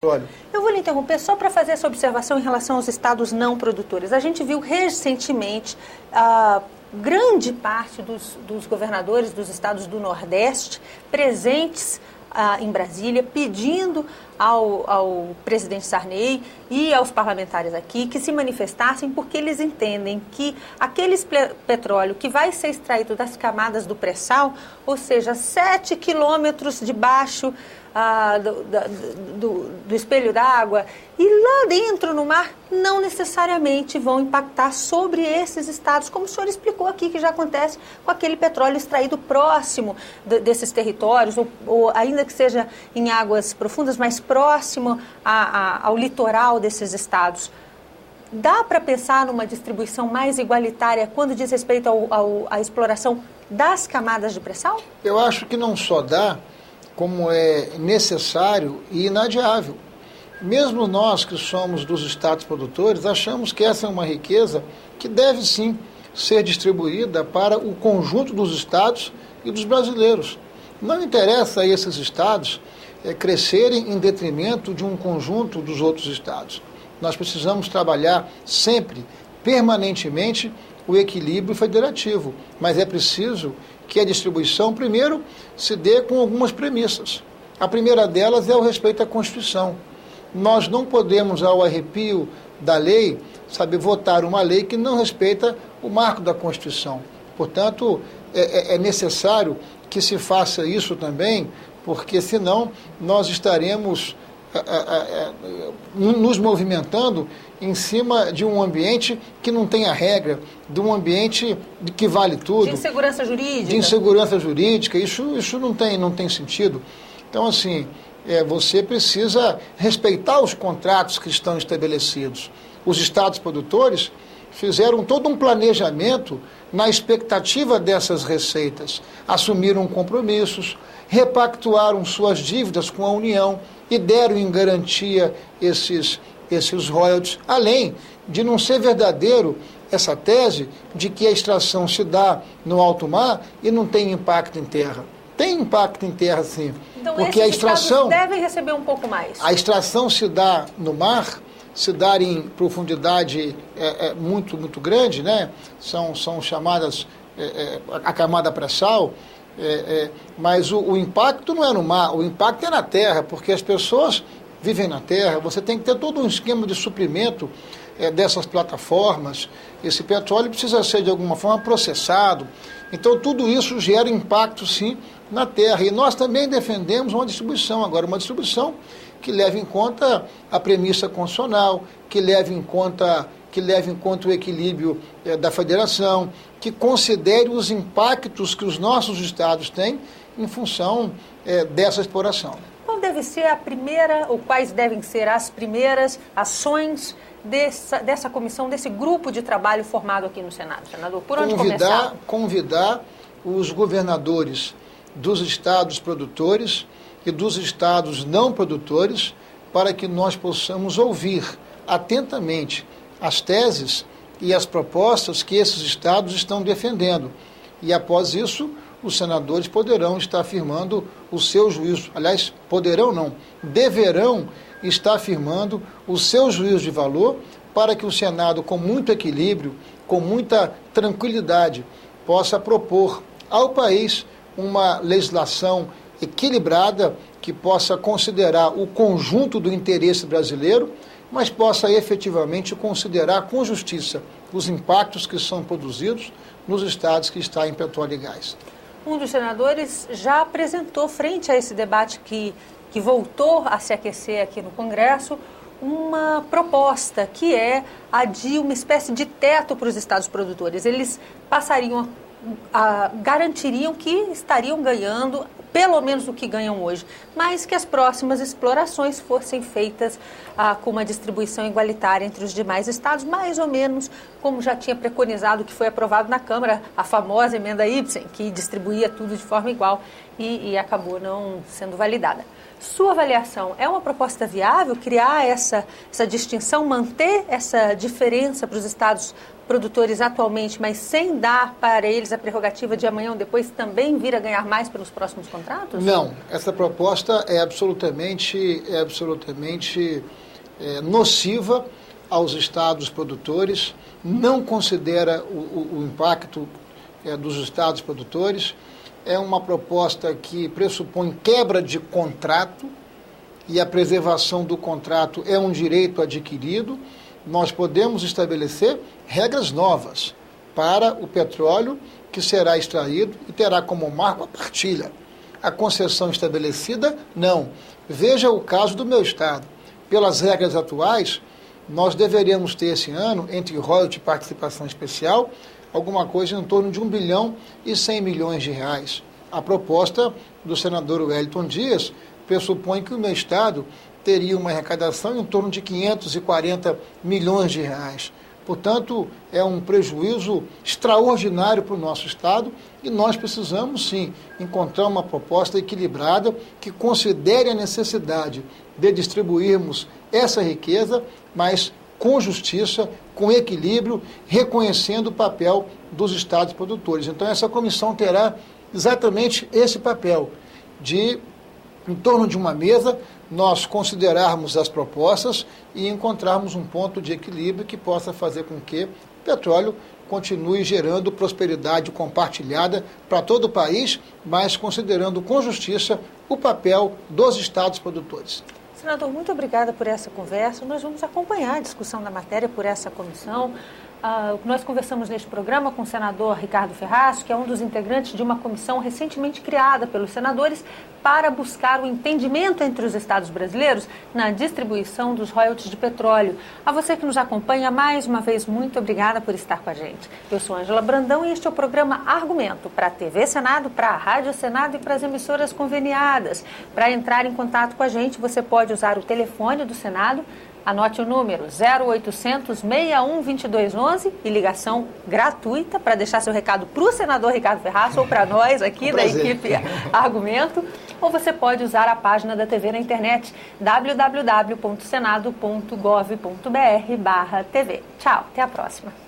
Olha. Eu vou lhe interromper só para fazer essa observação em relação aos estados não produtores. A gente viu recentemente grande parte dos governadores dos estados do Nordeste presentes em Brasília, pedindo ao presidente Sarney e aos parlamentares aqui que se manifestassem, porque eles entendem que aquele petróleo que vai ser extraído das camadas do pré-sal, ou seja, 7 quilômetros debaixo do espelho d'água e lá dentro no mar, não necessariamente vão impactar sobre esses estados, como o senhor explicou aqui, que já acontece com aquele petróleo extraído próximo desses territórios, ou ainda que seja em águas profundas, mas próximo ao litoral desses estados. Dá para pensar numa distribuição mais igualitária quando diz respeito à exploração das camadas de pré-sal? Eu acho que não só dá, como é necessário e inadiável. Mesmo nós que somos dos estados produtores, achamos que essa é uma riqueza que deve sim ser distribuída para o conjunto dos estados e dos brasileiros. Não interessa a esses estados crescerem em detrimento de um conjunto dos outros estados. Nós precisamos trabalhar sempre, permanentemente, o equilíbrio federativo, mas é preciso que a distribuição, primeiro, se dê com algumas premissas. A primeira delas é o respeito à Constituição. Nós não podemos, ao arrepio da lei, votar uma lei que não respeita o marco da Constituição. Portanto, é necessário que se faça isso também, porque senão nós estaremos nos movimentando em cima de um ambiente que não tem a regra, de um ambiente que vale tudo. De insegurança jurídica. De insegurança jurídica, isso não tem sentido. Então, assim, você precisa respeitar os contratos que estão estabelecidos. Os estados produtores fizeram todo um planejamento na expectativa dessas receitas, assumiram compromissos, repactuaram suas dívidas com a União e deram em garantia esses royalties, além de não ser verdadeiro essa tese de que a extração se dá no alto mar e não tem impacto em terra. Tem impacto em terra, sim. Então, porque a extração devem receber um pouco mais. A extração se dá no mar, se dá em profundidade muito grande, né? São chamadas a camada pré-sal. Mas o impacto não é no mar, o impacto é na terra, porque as pessoas vivem na terra, você tem que ter todo um esquema de suprimento dessas plataformas, esse petróleo precisa ser de alguma forma processado, então tudo isso gera impacto sim na terra, e nós também defendemos uma distribuição, agora uma distribuição que leve em conta a premissa constitucional, que leve em conta o equilíbrio da federação, que considere os impactos que os nossos estados têm em função dessa exploração. Qual deve ser a primeira, ou quais devem ser as primeiras ações dessa comissão, desse grupo de trabalho formado aqui no Senado, senador? Por onde começar? Convidar os governadores dos estados produtores e dos estados não produtores para que nós possamos ouvir atentamente as teses e as propostas que esses estados estão defendendo. E após isso, os senadores poderão estar firmando o seu juízo. Aliás, poderão não, deverão estar firmando o seu juízo de valor para que o Senado, com muito equilíbrio, com muita tranquilidade, possa propor ao país uma legislação equilibrada que possa considerar o conjunto do interesse brasileiro, mas possa efetivamente considerar com justiça os impactos que são produzidos nos estados que está em petróleo e gás. Um dos senadores já apresentou, frente a esse debate que voltou a se aquecer aqui no Congresso, uma proposta que é a de uma espécie de teto para os estados produtores. Eles garantiriam que estariam ganhando pelo menos o que ganham hoje, mas que as próximas explorações fossem feitas com uma distribuição igualitária entre os demais estados, mais ou menos como já tinha preconizado, que foi aprovado na Câmara, a famosa emenda Ibsen, que distribuía tudo de forma igual e acabou não sendo validada. Sua avaliação, é uma proposta viável criar essa distinção, manter essa diferença para os estados produtores atualmente, mas sem dar para eles a prerrogativa de amanhã ou depois também vir a ganhar mais pelos próximos contratos? Não, essa proposta é absolutamente nociva aos estados produtores, não considera o impacto dos estados produtores, é uma proposta que pressupõe quebra de contrato, e a preservação do contrato é um direito adquirido. Nós podemos estabelecer regras novas para o petróleo que será extraído e terá como marco a partilha. A concessão estabelecida, não. Veja o caso do meu estado. Pelas regras atuais, nós deveríamos ter esse ano, entre royalties e participação especial, alguma coisa em torno de 1 bilhão e 100 milhões de reais. A proposta do senador Wellington Dias pressupõe que o meu estado teria uma arrecadação em torno de 540 milhões de reais. Portanto, é um prejuízo extraordinário para o nosso estado e nós precisamos, sim, encontrar uma proposta equilibrada que considere a necessidade de distribuirmos essa riqueza, mas com justiça, com equilíbrio, reconhecendo o papel dos estados produtores. Então, essa comissão terá exatamente esse papel de, em torno de uma mesa, nós considerarmos as propostas e encontrarmos um ponto de equilíbrio que possa fazer com que o petróleo continue gerando prosperidade compartilhada para todo o país, mas considerando com justiça o papel dos estados produtores. Senador, muito obrigada por essa conversa. Nós vamos acompanhar a discussão da matéria por essa comissão. Nós conversamos neste programa com o senador Ricardo Ferraz, que é um dos integrantes de uma comissão recentemente criada pelos senadores para buscar o entendimento entre os estados brasileiros na distribuição dos royalties de petróleo. A você que nos acompanha, mais uma vez, muito obrigada por estar com a gente. Eu sou Ângela Brandão e este é o programa Argumento, para a TV Senado, para a Rádio Senado e para as emissoras conveniadas. Para entrar em contato com a gente, você pode usar o telefone do Senado. Anote o número 0800 61 2211 e ligação gratuita para deixar seu recado para o senador Ricardo Ferraz ou para nós aqui da equipe Argumento. Ou você pode usar a página da TV na internet www.senado.gov.br/TV. Tchau, até a próxima.